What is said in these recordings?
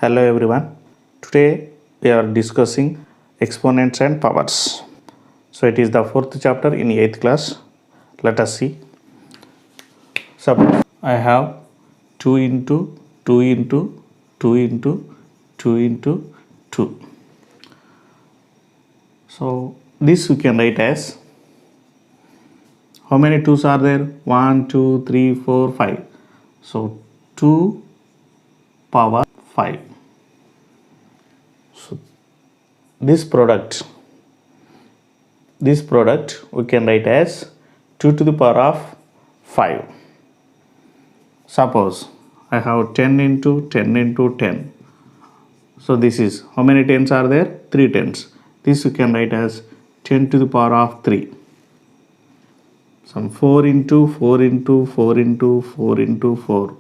Hello everyone. Today we are discussing exponents and powers. So it is the fourth chapter in 8th class. Let us see. Suppose I have 2 into 2 into 2 into 2 into 2. So this we can write as, how many 2's are there? 1, 2, 3, 4, 5. So 2 power 5. So this product we can write as 2 to the power of 5. Suppose I have 10 into 10 into 10. So this is, how many 10's are there? 3 10's. This you can write as 10 to the power of 3. Some 4 into 4 into 4 into 4 into 4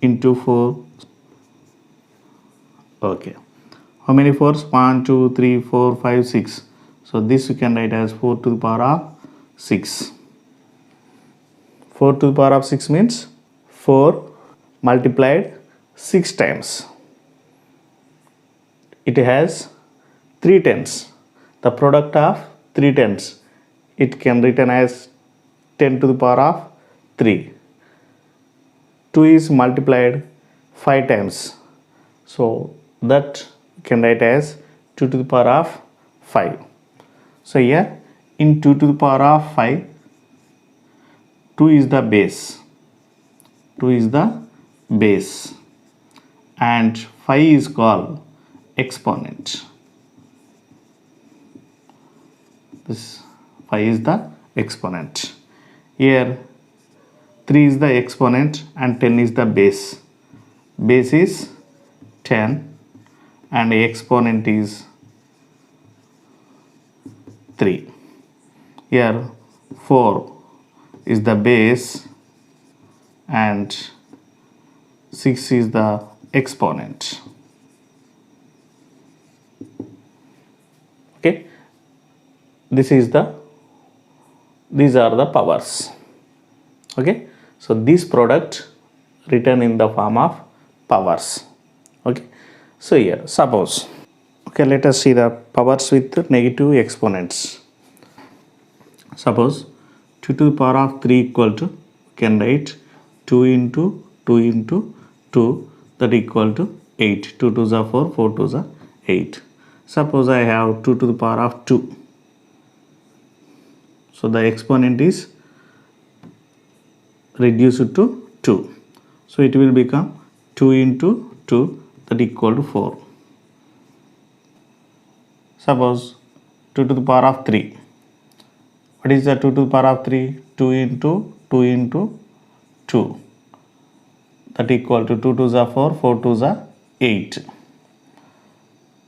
into 4. Okay. How many 4's? 1, 2, 3, 4, 5, 6. So this you can write as 4 to the power of 6. 4 to the power of 6 means 4 multiplied 6 times. It has 3 10's. The product of 3 10's. It can written as 10 to the power of 3. 2 is multiplied 5 times. So that can write as 2 to the power of 5. So here in 2 to the power of 5, 2 is the base. 2 is the base. And 5 is called exponent. This 5 is the exponent. Here 3 is the exponent and 10 is the base. Base is 10 and the exponent is 3. Here 4 is the base and 6 is the exponent. Okay, these are the powers. Okay, so this product written in the form of powers. Okay, so here suppose, okay, let us see the powers with negative exponents. Suppose 2 to the power of 3 equal to, can write 2 into 2 into 2, that equal to 8. 2 2's are 4, 4 2's are 8. Suppose I have 2 to the power of 2. So the exponent is reduced to 2. So it will become 2 into 2, that equal to 4. Suppose 2 to the power of 3. What is the 2 to the power of 3? 2 into 2 into 2. That equal to 2 2's are 4, 4 2's are 8.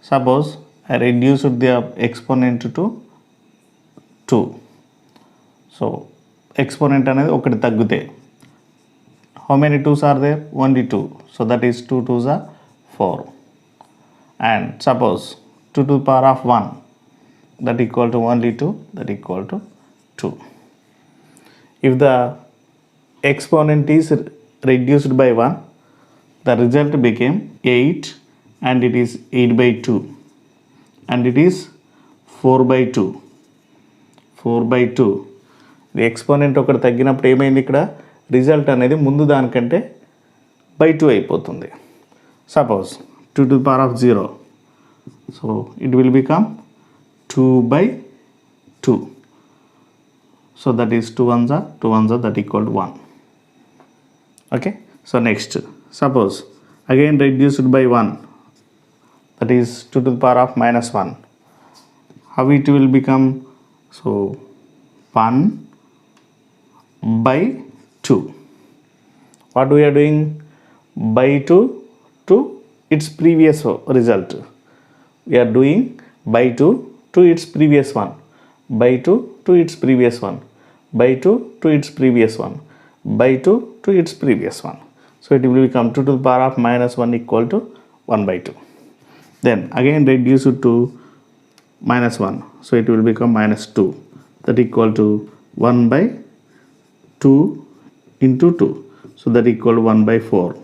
Suppose I reduced the exponent to 2. So exponent అనేది ఒకటి తగ్గితే, how many 2's are there? Only 2. So that is 2 2's are 4. And suppose 2 to the power of 1, that equal to only 2, that equal to 2. If the exponent is reduced by 1, the result became 8 and it is 8 by 2 and it is 4 by 2. 4 by 2. The exponent ఒకటి తగ్గినప్పుడు ఏమైంది, ఇక్కడ result అనేది ముందు దానికంటే by 2 అయిపోతుంది. Suppose 2 to the power of 0. So it will become 2 by 2. So that is 2 ones are, 2 ones are, that equal to 1. Okay. So next, suppose again reduced by 1, that is 2 to the power of minus 1. How it will become? So 1 by 2. What we are doing? By 2 to its previous result. We are doing by 2 to its previous one. By 2 to its previous one. By 2 to its previous one. By 2 to its previous one. So it will become 2 to the power of minus 1 equal to 1 by 2. Then again reduce it to minus 1. So it will become minus 2. That equal to 1 by 2 into 2. So that equal to 1 by 4.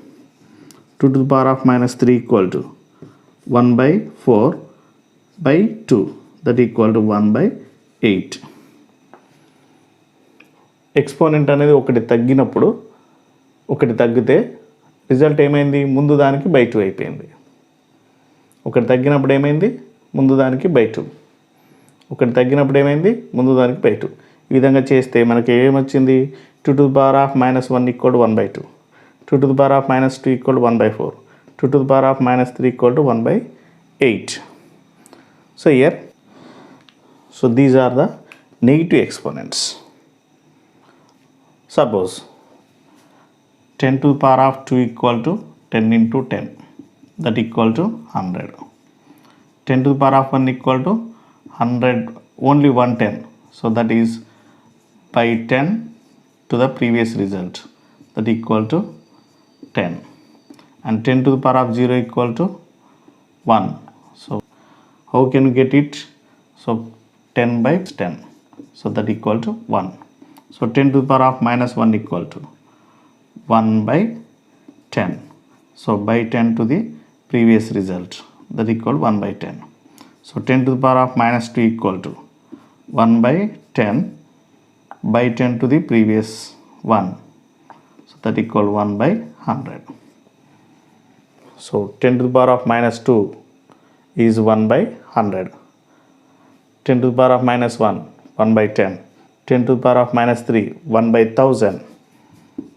2 to the power of minus 3 equal to 1 by 4 by 2, that equal to 1 by 8. Exponent అనేది ఒకటి తగ్గినప్పుడు ఒకటి తగ్గితే result ఏమైంది, ముందు దానికి by 2 అయిపోయింది. ఒకటి తగ్గినప్పుడు ఏమైంది, ముందు దానికి బై 2. ఒకటి తగ్గినప్పుడు ఏమైంది, ముందు దానికి బై 2. ఈ విధంగా చేస్తే మనకి ఏమొచ్చింది, 2 to the power of minus 1 equal to 1 by 2, 2 to the power of minus 2 equal to 1 by 4, 2 to the power of minus 3 equal to 1 by 8. So here, so these are the negative exponents. Suppose 10 to the power of 2 equal to 10 into 10, that equal to 100. 10 to the power of 1 equal to 100, only 110, so that is by 10 to the previous result, that equal to 10. And 10 to the power of 0 equal to 1. So how can you get it? So 10 by 10, so that equal to 1. So 10 to the power of minus 1 equal to 1 by 10. So by 10 to the previous result, that equal 1 by 10. So 10 to the power of minus 2 equal to 1 by 10 by 10 to the previous 1. So that equal 1 by 100. So 10 to the power of minus 2 is 1 by 100. 10 to the power of minus 1, 1 by 10. 10 to the power of minus 3, 1 by 1000.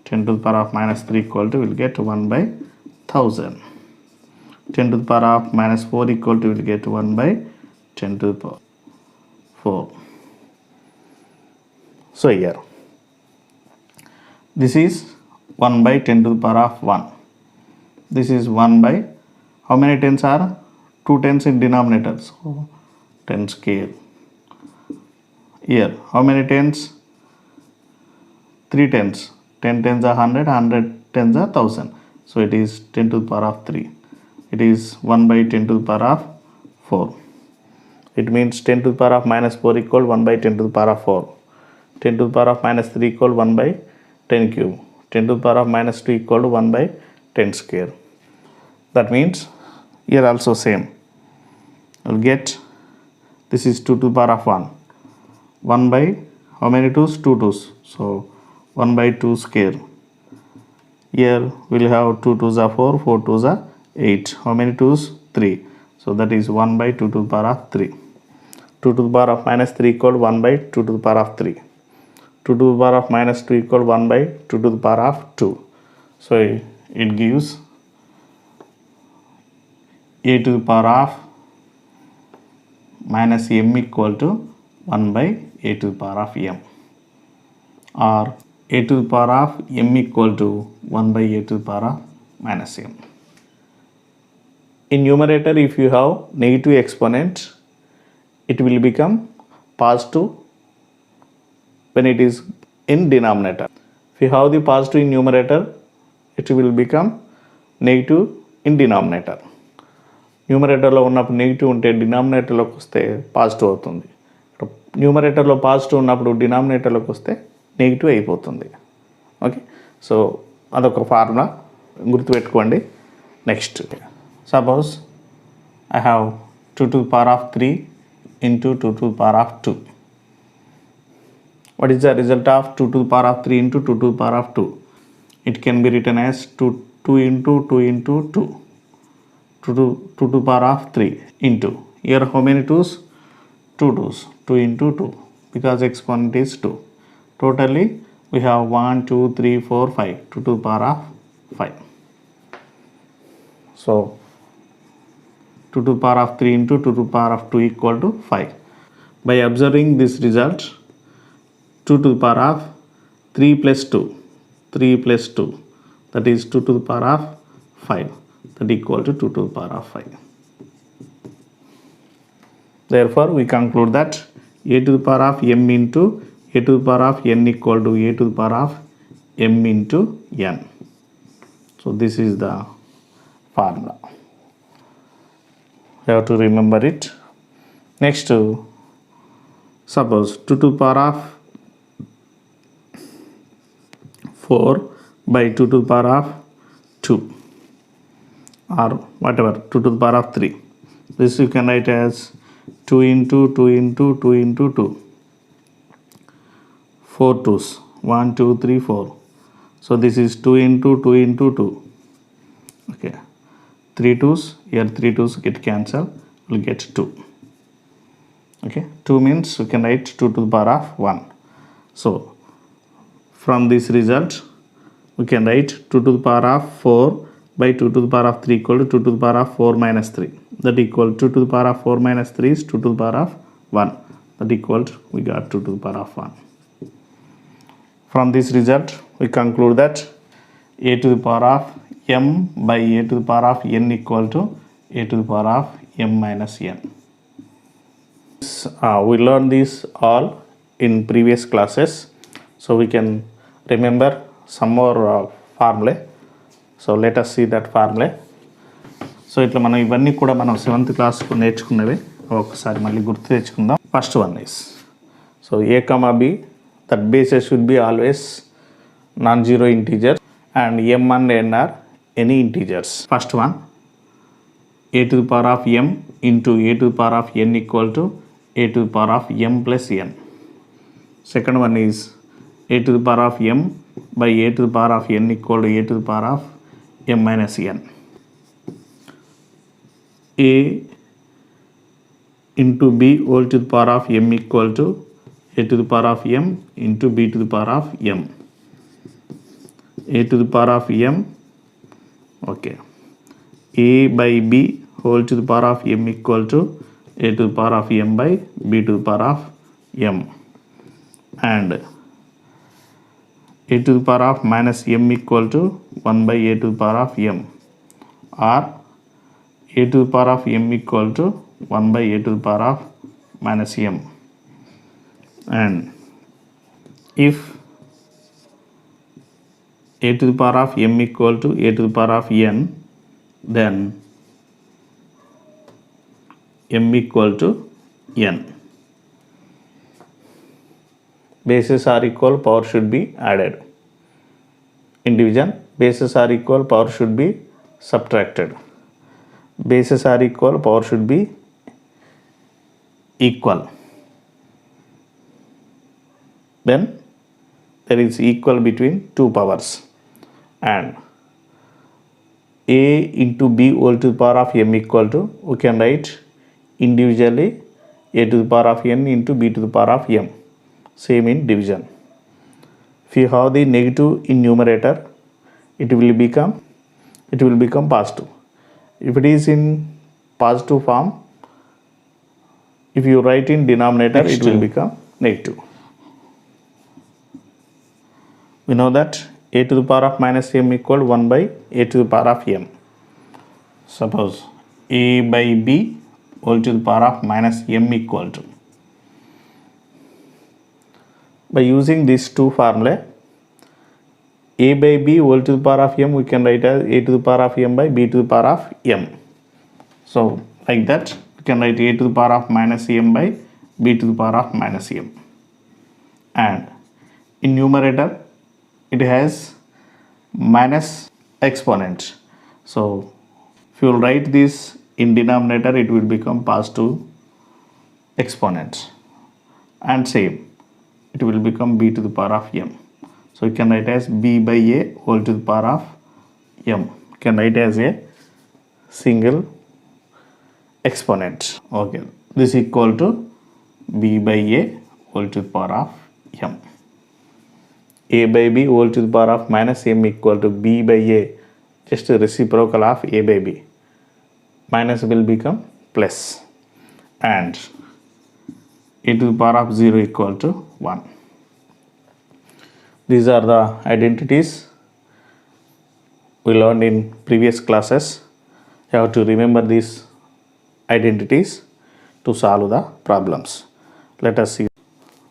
10 to the power of minus 3 equal to, will get 1 by 1000. 10 to the power of minus 4 equal to, will get 1 by 10 to the power 4. So here, this is 1 by 10 to the power of 1. This is 1 by, how many tens are? 2 tens in denominator, so 10 square. Here, how many tens? 3 tens. 10 tens are 100, 100 tens are 1000. So it is 10 to the power of 3. It is 1 by 10 to the power of 4. It means 10 to the power of minus 4 equal 1 by 10 to the power of 4. 10 to the power of minus 3 equal 1 by 10 cube. 10 to the power of minus 2 equal to 1 by 10 square. That means here also same. You'll get, this is 2 to the power of 1. 1 by, how many 2's? 2 2's. So 1 by 2 square. Here we'll have 2 2's are 4, 4 2's are 8. How many 2's? 3. So that is 1 by 2 to the power of 3. 2 to the power of minus 3 equal 1 by 2 to the power of 3. 2 to the power of minus 2 equal 1 by 2 to the power of 2. So it gives a to the power of minus m equal to 1 by a to the power of m, or a to the power of m equal to 1 by a to the power of minus m. In numerator, if you have negative exponent, it will become positive when it is in denominator. If you have the positive in numerator, it will become negative in denominator. న్యూమరేటర్లో ఉన్నప్పుడు negative ఉంటే డినామినేటర్లోకి వస్తే positive అవుతుంది. న్యూమరేటర్లో positive ఉన్నప్పుడు డినామినేటర్లోకి వస్తే negative అయిపోతుంది. Okay, so అదొక ఫార్ములా గుర్తుపెట్టుకోండి. Next, suppose I have 2 to the power of 3 into 2 to the power of 2. What is the result of 2 to the power of 3 into 2 to the power of 2? It can be written as 2 into 2 into 2. 2 to the power of 3 into, here how many 2's? 2 2's. 2 into 2, because exponent is 2. Totally we have 1 2 3 4 5. 2 to the power of 5. So 2 to the power of 3 into 2 to the power of 2 equal to 5. By observing this result, 2 to the power of 3 plus 2, 3 plus 2, that is 2 to the power of 5, that equal to 2 to the power of 5. Therefore, we conclude that a to the power of m into a to the power of n equal to a to the power of m into n. So this is the formula. You have to remember it. Next, suppose 2 to the power of 4 by 2 to the power of 2. or whatever, 2 to the power of 3. This you can write as 2 into 2 into 2 into 2. 4 2s, 1 2 3 4. So this is 2 into 2 into 2. Okay, 3 2s, here 3 2s get cancelled, we'll get 2. Okay, 2 means we can write 2 to the power of 1. So from this result we can write 2 to the power of 4 by 2 to the power of 3 equal to 2 to the power of 4 minus 3. That equal 2 to the power of 4 minus 3 is 2 to the power of 1. That equal to, we got 2 to the power of 1. From this result we conclude that a to the power of m by a to the power of n equal to a to the power of m minus n. We learned this all in previous classes, so we can remember some more formulae. So let us see that formulae. So ఇట్లా మనం ఇవన్నీ కూడా మనం 7th క్లాస్కు నేర్చుకున్నవి ఒకసారి మళ్ళీ గుర్తు తెచ్చుకుందాం. First one is, so a comma b, that bases should be always non-zero integers and m and n are any integers. First one, a to the power of m into a to the power of n equal to a to the power of m plus n. Second one is a to the power of m by a to the power of n equal to a to the power of m minus n. A into b whole to the power of m equal to a to the power of m into b to the power of m. A to the power of m, okay, a by b whole to the power of m equal to a to the power of m by b to the power of m, and a to the power of minus m equal to 1 by a to the power of m, or a to the power of m equal to 1 by a to the power of minus m. And if a to the power of m equal to a to the power of n, then m equal to n. Bases are equal, power should be added. In division, bases are equal, power should be subtracted. Bases are equal, power should be equal. Then there is equal between two powers, and a into b whole to the power of m equal to, we can write individually a to the power of n into b to the power of m. Same in division. If you have the negative in numerator, it will become positive. If it is in positive form, if you write in denominator, it will become negative. We know that a to the power of minus m equal 1 by a to the power of m. Suppose a by b whole to the power of minus m equal to, by using these two formulae, a by b whole to the power of m we can write as a to the power of m by b to the power of m. So like that we can write a to the power of minus m by b to the power of minus m, and in numerator it has minus exponent. So if you will write this in denominator, it will become positive exponent, and same it will become b to the power of m. So you can write as b by a whole to the power of m. You can write as a single exponent. Okay, this equal to b by a whole to the power of m. A by b whole to the power of minus m equal to b by a, just a reciprocal of a by b. Minus will become plus, and a to the power of 0 equal to 1. These are the identities we learned in previous classes. You have to remember these identities to solve the problems. Let us see.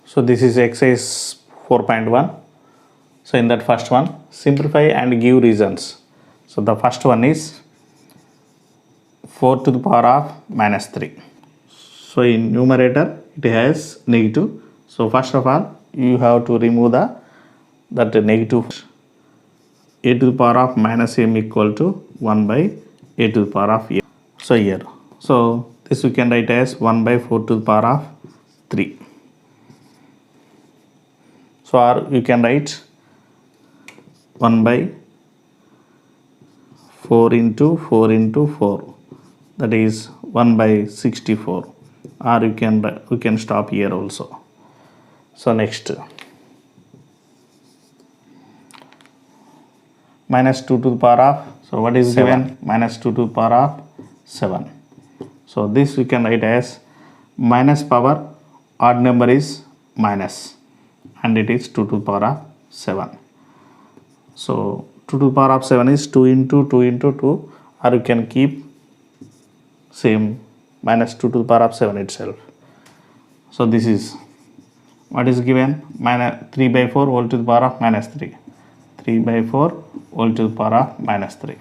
So this is exercise 4.1. So in that first one, simplify and give reasons. So the first one is 4 to the power of minus 3. So in numerator it has negative. So first of all you have to remove that negative. A to the power of minus m equal to 1 by a to the power of m. So here, so this we can write as 1 by 4 to the power of 3. So or you can write 1 by 4 into 4 into 4, that is 1 by 64, or you can stop here also. So next, minus 2 to the power of, so what is 7. Given? Minus 2 to the power of 7. So this we can write as minus power, odd number is minus, and it is 2 to the power of 7. So 2 to the power of 7 is 2 into 2 into 2, or you can keep same minus 2 to the power of 7 itself. So this is what is given, minus 3 by 4 whole to the power of minus 3. 3 by 4 whole to the power of minus 3.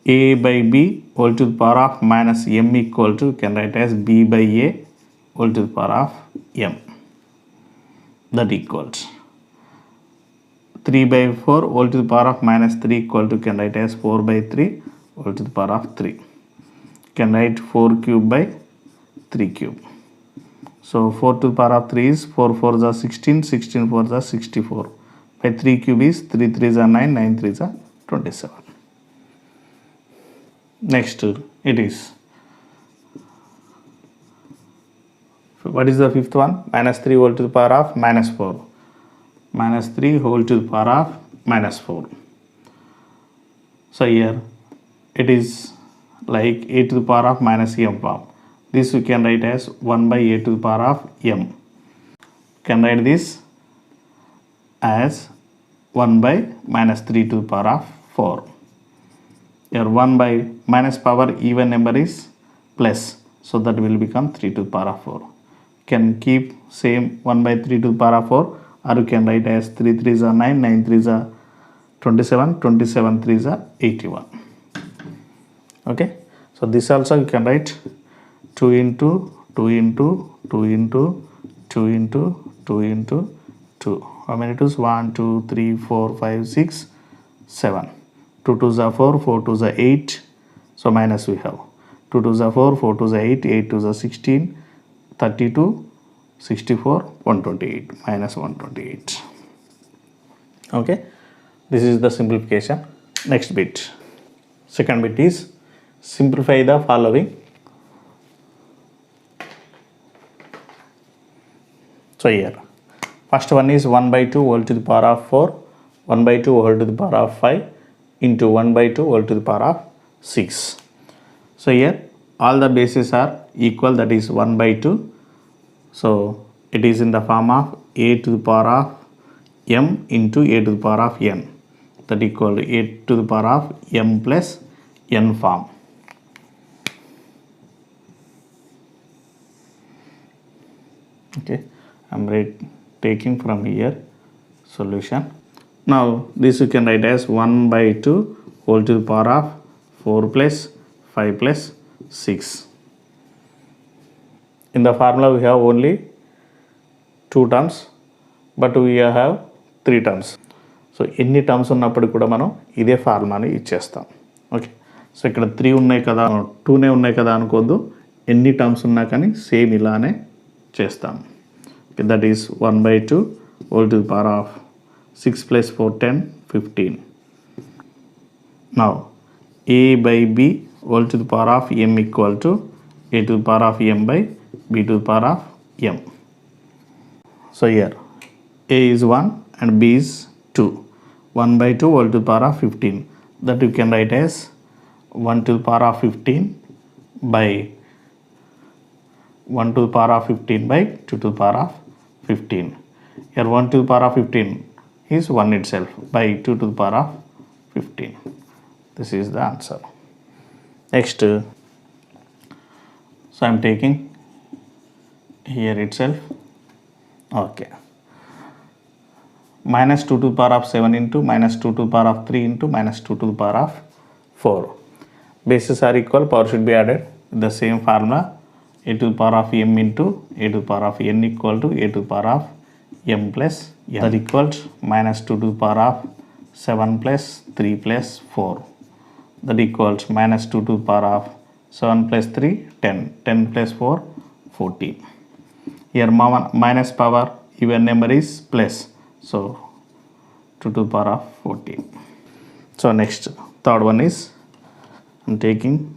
A by b whole to the power of minus m equal to, you can write as b by a whole to the power of m. That equals 3 by 4 whole to the power of minus 3 equal to, you can write as 4 by 3 whole to the power of 3. You can write 4 cube by 3 cube. So 4 to the power of 3 is 4 4s are 16, 16 4s are 64. By 3 cube is 3 3s are 9, 9 3s are 27. Next, it is, what is the fifth one? Minus 3 whole to the power of minus 4. Minus 3 whole to the power of minus 4. So here it is like a to the power of minus m form. This we can write as 1 by a to the power of m. Can write this as 1 by minus 3 to the power of 4. Here 1 by minus power even number is plus, so that will become 3 to the power of 4. Can keep same 1 by 3 to the power of 4, or you can write as 3 3s are 9, 9 3s are 27, 27 3s are 81. Okay, so this also you can write 2 into 2 into 2 into 2 into 2 into 2. How many 2's? 1 2 3 4 5 6 7. 2 2's are 4, 4 2's are 8. So minus we have 2 2's are 4, 4 2's are 8, 8 2's are 16, 32, 64, 128, minus 128. Okay, this is the simplification. Next bit, second bit is simplify the following. So here, first one is 1 by 2 whole to the power of 4, 1 by 2 whole to the power of 5 into 1 by 2 whole to the power of 6. So here all the bases are equal, that is 1 by 2. So it is in the form of a to the power of m into a to the power of n, that equal to a to the power of m plus n form. Okay, I am taking from here solution. Now this you can write as 1 by 2 whole to the power of 4 plus 5 plus 6. In the formula we have only 2 terms, but we have 3 terms. So ఎన్ని terms ఉన్నప్పుడు కూడా మనం ఇదే ఫార్ములాని ఇచ్చేస్తాం. Okay, so ఇక్కడ 3 ఉన్నాయి కదా, 2నే ఉన్నాయి కదా అనుకోద్దు, ఎన్ని టర్మ్స్ ఉన్నా కానీ సేమ్ ఇలానే చేస్తాం. That is 1 by 2 whole to the power of 6 plus 4 10 15. Now a by b whole to the power of m equal to a to the power of m by b to the power of m. So here a is 1 and b is 2. 1 by 2 whole to the power of 15, that you can write as 1 to the power of 15 by 1 to the power of 15 by 2 to the power of 15. Here 1 to the power of 15 is 1 itself by 2 to the power of 15. This is the answer. Next, so I am taking here itself. Okay, minus 2 to the power of 7 into minus 2 to the power of 3 into minus 2 to the power of 4. Bases are equal, power should be added with the same formula. A to the power of m into a to the power of n equal to a to the power of m plus n, that equals minus 2 to the power of 7 plus 3 plus 4. that equals minus 2 to the power of 7 plus 3 10, 10 plus 4 14. Here minus power even number is plus, so 2 to the power of 14. So next third one is I'm taking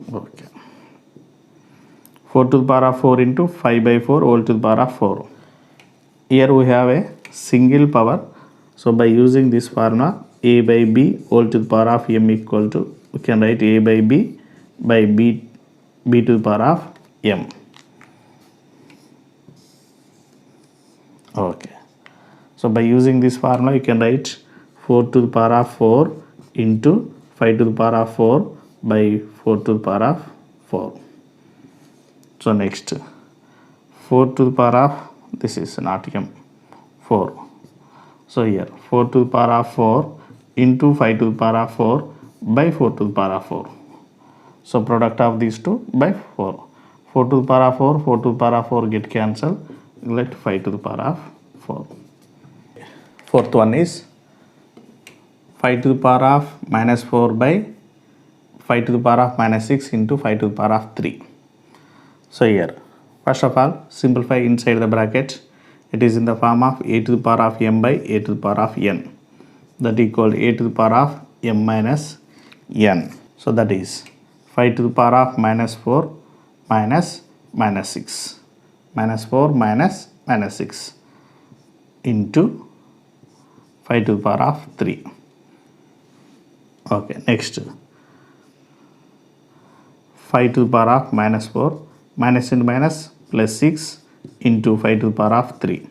4 to the power of 4 into 5 by 4 whole to the power of 4. Here we have a single power, so by using this formula a by b whole to the power of m equal to, we can write a by b to the power of m. Okay, so by using this formula you can write 4 to the power of 4 into 5 to the power of 4 by 4 to the power of 4. So next 4 to the power of, this is not m, 4. So here 4 to the power of 4 into 5 to the power of 4 by 4 to the power of 4. So product of these two by 4. 4 to the power of 4, 4 to the power of 4 get cancelled. Let 5 to the power of 4. Fourth one is 5 to the power of minus 4 by 5 to the power of minus 6 into 5 to the power of 3. So here, first of all, simplify inside the bracket. It is in the form of a to the power of m by a to the power of n. That equal a to the power of m minus n. So that is 5 to the power of minus 4 minus minus 6. Minus 4 minus minus 6 into 5 to the power of 3. Okay, next 5 to the power of minus 4 minus into minus plus 6 into 5 to the power of 3.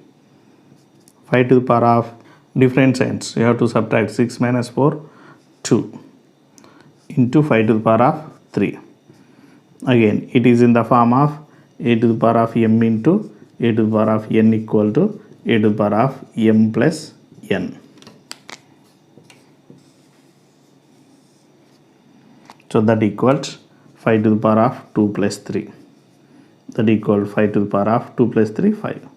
5 to the power of different signs, you have to subtract 6 minus 4 2 into 5 to the power of 3. Again it is in the form of a to the power of m into a to the power of n equal to a to the power of m plus n. So that equals 5 to the power of 2 plus 3. That equal 5 to the power of 2 plus 3, 5.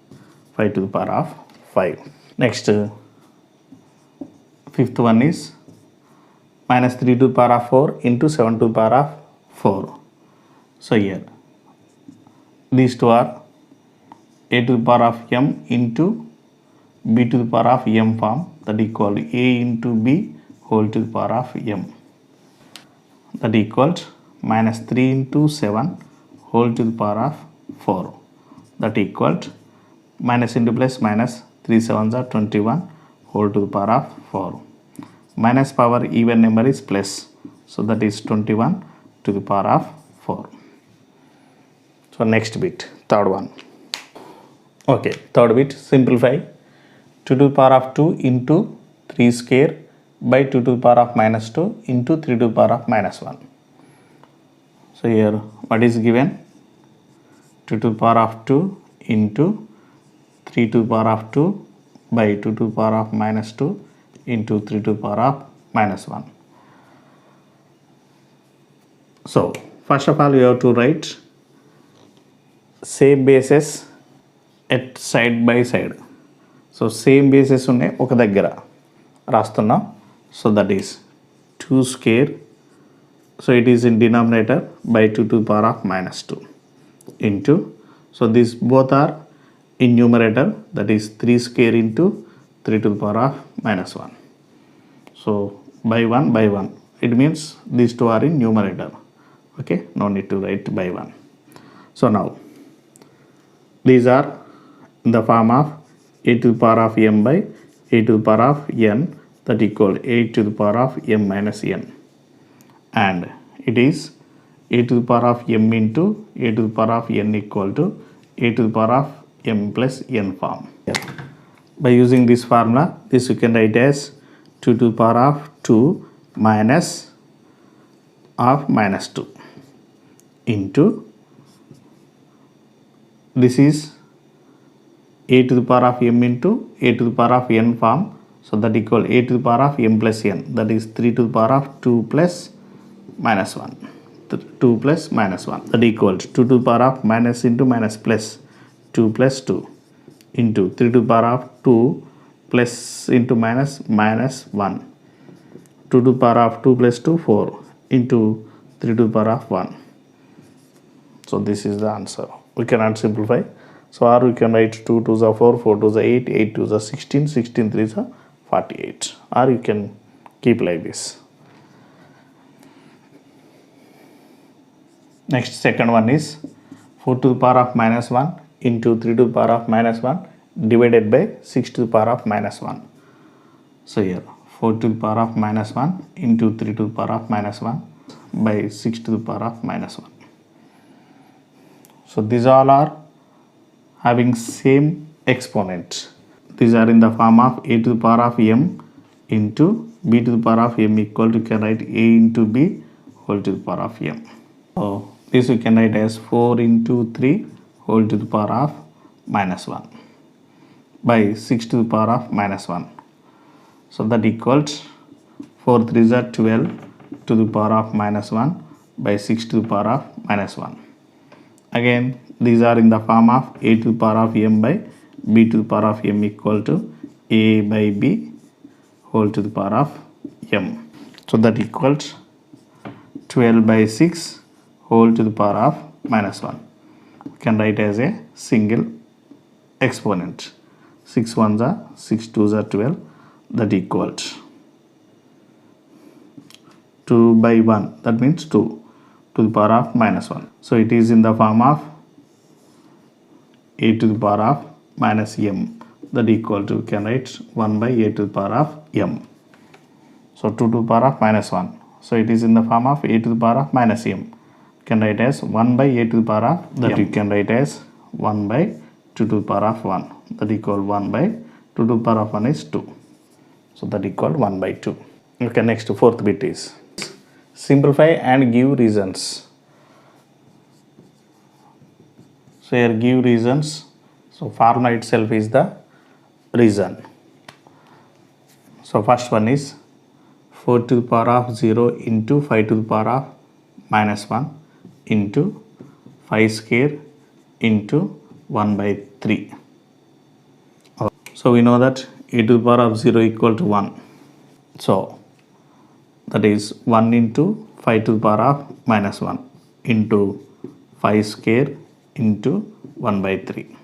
5 to the power of 5. Next, fifth one is minus 3 to the power of 4 into 7 to the power of 4. So here, these two are a to the power of m into b to the power of m form. That equal a into b whole to the power of m. That equals minus 3 into 7 whole to the power of 4. That equals minus into plus minus 3 7s are 21 whole to the power of 4. Minus power even number is plus, so that is 21 to the power of 4. So next bit, third one. Okay, third bit, simplify 2 to the power of 2 into 3 square by 2 to the power of minus 2 into 3 to the power of minus 1. So here what is given? 2 to the power of 2 into 3 to the power of 2 by 2 to the power of minus 2 into 3 to the power of minus 1. So first of all you have to write same bases at side by side. So same bases ఉన్నాయి ఒక దగ్గర రాస్తున్నాం. So that is 2 square. So it is in denominator by 2 to the power of minus 2 into, so these both are in numerator, that is 3 square into 3 to the power of minus 1. So by 1 by 1, it means these two are in numerator. Okay, no need to write by 1. So now these are in the form of a to the power of m by a to the power of n, that equal 8 to the power of m minus n, and it is a to the power of m into a to the power of n equal to a to the power of m plus n form. By using this formula, this you can write as 2 to the power of 2 minus of minus 2 into, this is a to the power of m into a to the power of n form, so that equal a to the power of m plus n, that is 3 to the power of 2 plus minus 1, 2 plus minus 1, that equals 2 to the power of minus into minus plus 2 plus 2 into 3 to the power of 2 plus into minus minus 1, 2 2 to the power of 2 plus 2, 4 into 3 to the power of 1. So this is the answer. We cannot simplify. So or we can write 2 to the 4, 4 to the 8, 8 to the 16, 16 3 is 48. Or you can keep like this. Next, second one is 4 to the power of minus 1 into 3 to the power of minus 1 divided by 6 to the power of minus 1. So here 4 to the power of minus 1 into 3 to the power of minus 1 by 6 to the power of minus 1. So these all are having same exponent. These are in the form of a to the power of m into b to the power of m equal to, you can write a into b whole to the power of m. So this we can write as 4 into 3 whole to the power of minus 1 by 6 to the power of minus 1. So that equals 4 3s are 12 to the power of minus 1 by 6 to the power of minus 1. Again, these are in the form of a to the power of m by b to the power of m equal to a by b whole to the power of m. So that equals 12 by 6 whole to the power of minus 1. We can write as a single exponent. 6 1s are 6 2s are 12. That equals 2 by 1. That means 2 to the power of minus 1. So it is in the form of a to the power of minus m. That equal to, you can write 1 by a to the power of m. So 2 to the power of minus 1. So it is in the form of a to the power of minus m. You can write as 1 by a to the power of that m. You can write as 1 by 2 to the power of 1. That equal 1 by 2 to the power of 1 is 2. So that equal 1 by 2. Okay, next fourth bit is simplify and give reasons. So here give reasons. So formula itself is the reason. So first one is 4 to the power of 0 into 5 to the power of minus 1 into 5 square into 1 by 3. So we know that a to the power of 0 equal to 1. So that is 1 into 5 to the power of minus 1 into 5 square into 1 by 3.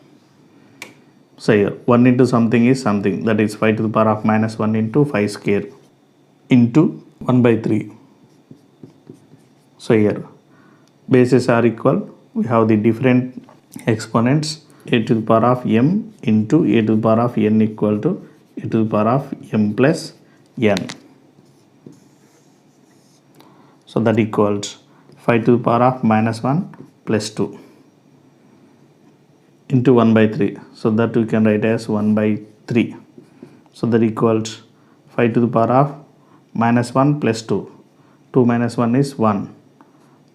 So here 1 into something is something, that is 5 to the power of minus 1 into 5 square into 1 by 3. So here bases are equal. We have the different exponents. A to the power of m into a to the power of n equal to a to the power of m plus n. So that equals 5 to the power of minus 1 plus 2 into 1 by 3. So that we can write as 1 by 3. So that equals 5 to the power of minus 1 plus 2. 2 minus 1 is 1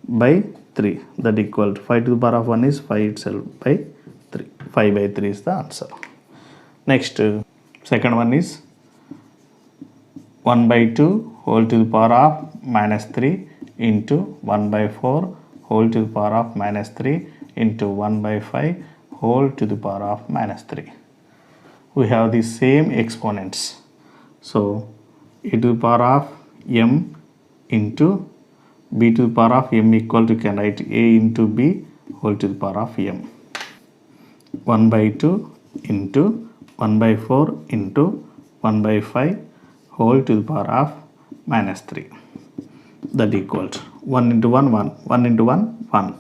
by 3. That equals 5 to the power of 1 is 5 itself by 3. 5 by 3 is the answer. Next, second one is 1 by 2 whole to the power of minus 3 into 1 by 4 whole to the power of minus 3 into 1 by 5 whole to the power of minus 3. We have the same exponents. So a to the power of m into b to the power of m equal to, can write a into b whole to the power of m. 1 by 2 into 1 by 4 into 1 by 5 whole to the power of minus 3. That equals 1 into 1 1, 1 into 1 1,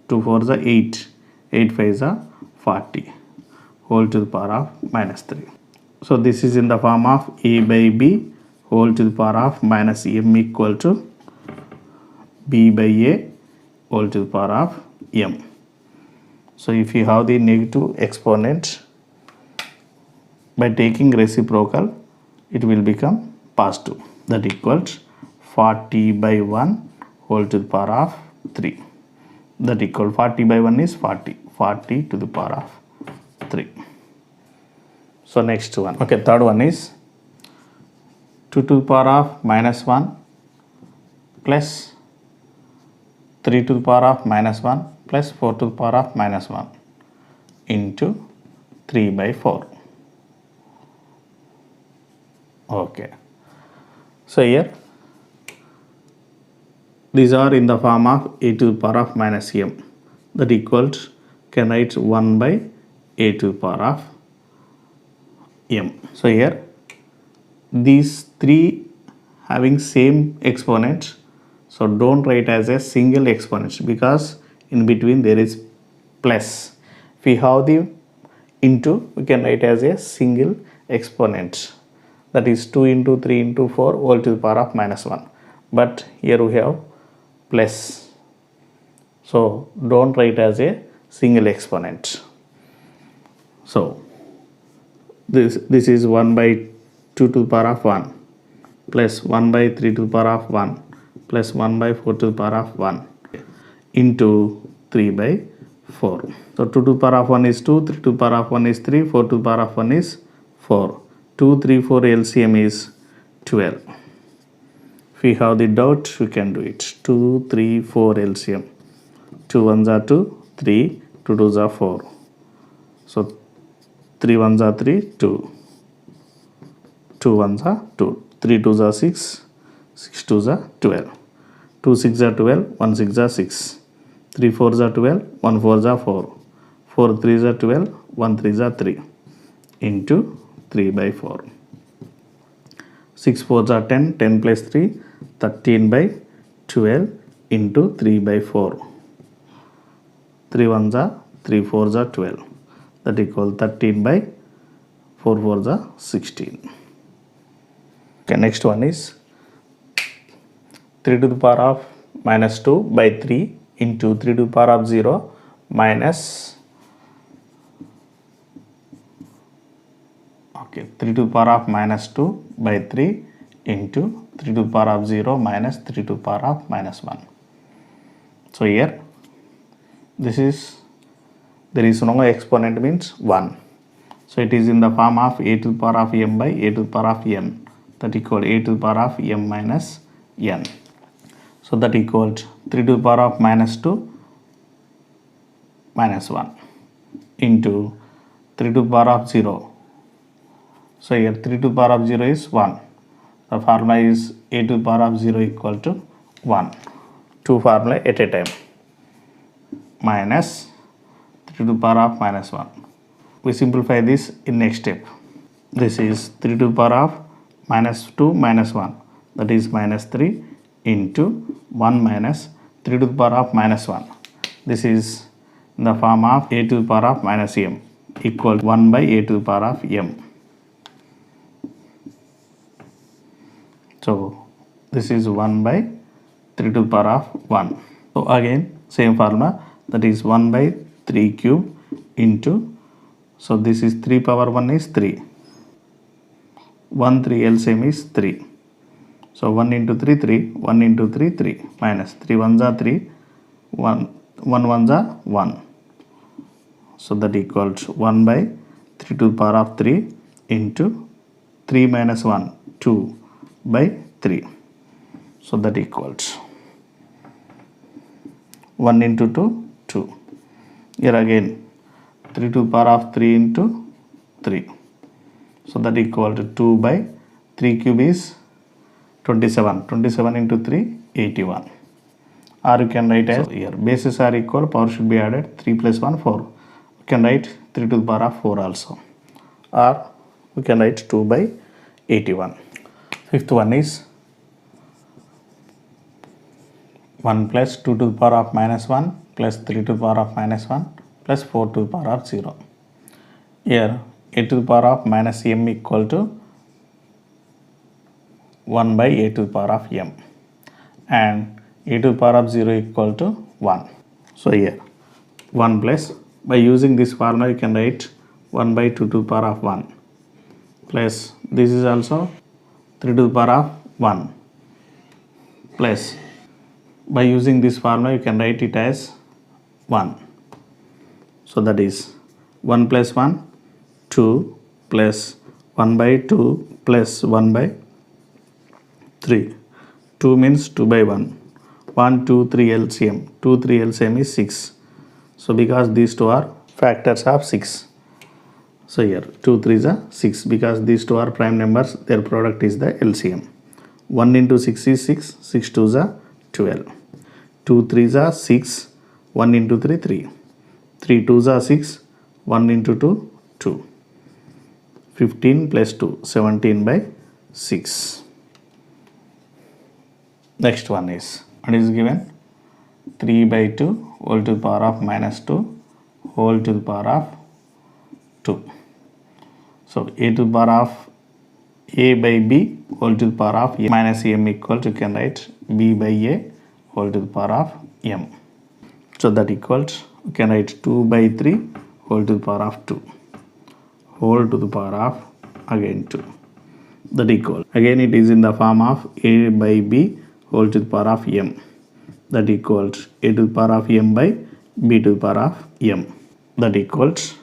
2 4 is 8, 8 5 is 40 whole to the power of minus 3. So this is in the form of a by b whole to the power of minus m equal to b by a whole to the power of m. So if you have the negative exponent, by taking reciprocal, it will become positive. That equals 40 by 1 whole to the power of 3. That equals 40 by 1 is 40. 40 to the power of 3. So next one. Okay, third one is 2 to the power of minus 1 plus 3 to the power of minus 1 plus 4 to the power of minus 1 into 3 by 4. Okay. So here these are in the form of a to the power of minus m, that equals, can write 1 by a to the power of m. So here these three having same exponent, so don't write as a single exponent because in between there is plus. If we have the into, we can write as a single exponent, that is 2 into 3 into 4 all to the power of minus 1, but here we have plus, so don't write as a single exponent. So this is 1 by 2 to the power of 1 plus 1 by 3 to the power of 1 plus 1 by 4 to the power of 1 into 3 by 4. So 2 to the power of 1 is 2, 3 to the power of 1 is 3, 4 to the power of 1 is 4. 2, 3, 4 LCM is 12. If we have the doubt, we can do it. 2, 3, 4 LCM. 2 ones are 2, 3, 2 twos are 4. So 3 ones are 3, 2. 2 ones are 2. 3 twos are 6, 6 twos are 12. 2 6 are 12, 1 6 are 6. 3 4s are 12, 1 4s are 4. 4 3s are 12, 1 3s are 3 into 3 by 4. 6 4s are 10, 10 plus 3, 13 by 12 into 3 by 4. 3 1s are 3 4s are 12, that equals 13 by 4 4s are 16. Okay, next one is 3 to the power of minus 2 by 3 into 3 to the power of 0 minus 3 to the power of minus 2 by 3 into 3 to the power of 0 minus 3 to the power of minus 1. So here this is, there is no exponent means 1. So it is in the form of a to the power of m by a to the power of n, that equal a to the power of m minus n. So that equals 3 to the power of minus 2 minus 1 into 3 to the power of 0. So here 3 to the power of 0 is 1. The formula is a to the power of 0 equal to 1. Two formula at a time. Minus 3 to the power of minus 1. We simplify this in next step. This is 3 to the power of minus 2 minus 1, that is minus 3 into 1 minus 3 to the power of minus 1. This is in the form of a to the power of minus m equal to 1 by a to the power of m. So this is 1 by 3 to the power of 1. So again same formula, that is 1 by 3 cube into, so this is 3 power 1 is 3. 1 3 LCM is 3. So 1 into 3 3, 1 into 3 3 minus 3 ones are 3, 1 ones are 1. So that equals 1 by 3 to the power of 3 into 3 minus 1, 2 by 3. So that equals 1 into 2, 2. Here again 3 to the power of 3 into 3. So that equal to 2 by 3 cube is 27. 27 into 3, 81. Or you can write as, here bases are equal, power should be added, 3 plus 1, 4. You can write 3 to the power of 4 also. Or we can write 2 by 81. Fifth one is 1 plus 2 to the power of minus 1 plus 3 to the power of minus 1 plus 4 to the power of 0. Here a to the power of minus m equal to 1 by a to the power of m, and a to the power of 0 equal to 1. So here 1 plus, by using this formula you can write 1 by 2 to the power of 1 plus this is also 3 to the power of 1 plus, by using this formula you can write it as 1. So that is 1 plus 1, 2 plus 1 by 2 plus 1 by 3. 2 means 2 by 1. 1, 2, 3 LCM. 2, 3 LCM is 6. So because these two are factors of 6. So here 2 3s are 6, because these two are prime numbers, their product is the LCM. 1 into 6 is 6, 6 2s are 12. 2 3s are 6, 1 into 3 3, 3 2s are 6, 1 into 2 2, 15 plus 2 17 by 6. Next one is, what is given? 3 by 2 whole to the power of minus 2 whole to the power of 2. So a to the power of a by b whole to the power of a minus m equal to, you can write b by a whole to the power of m. So that equals, you can write 2 by 3 whole to the power of 2 whole to the power of again 2. That equal, again it is in the form of a by b whole to the power of m. That equals a to the power of m by b to the power of m. That equals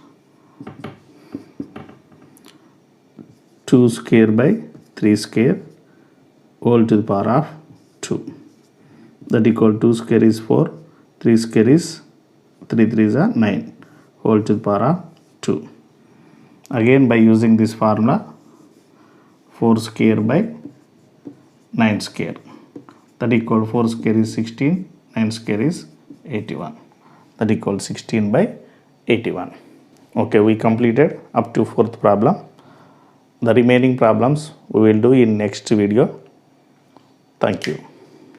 2 square by 3 square whole to the power of 2. That equal 2 square is 4, 3 square is 3 3s are 9 whole to the power of 2. Again by using this formula, 4 square by 9 square, that equal 4 square is 16, 9 square is 81, that equals 16 by 81. Okay, we completed up to 4th problem. The remaining problems we will do in next video. Thank you.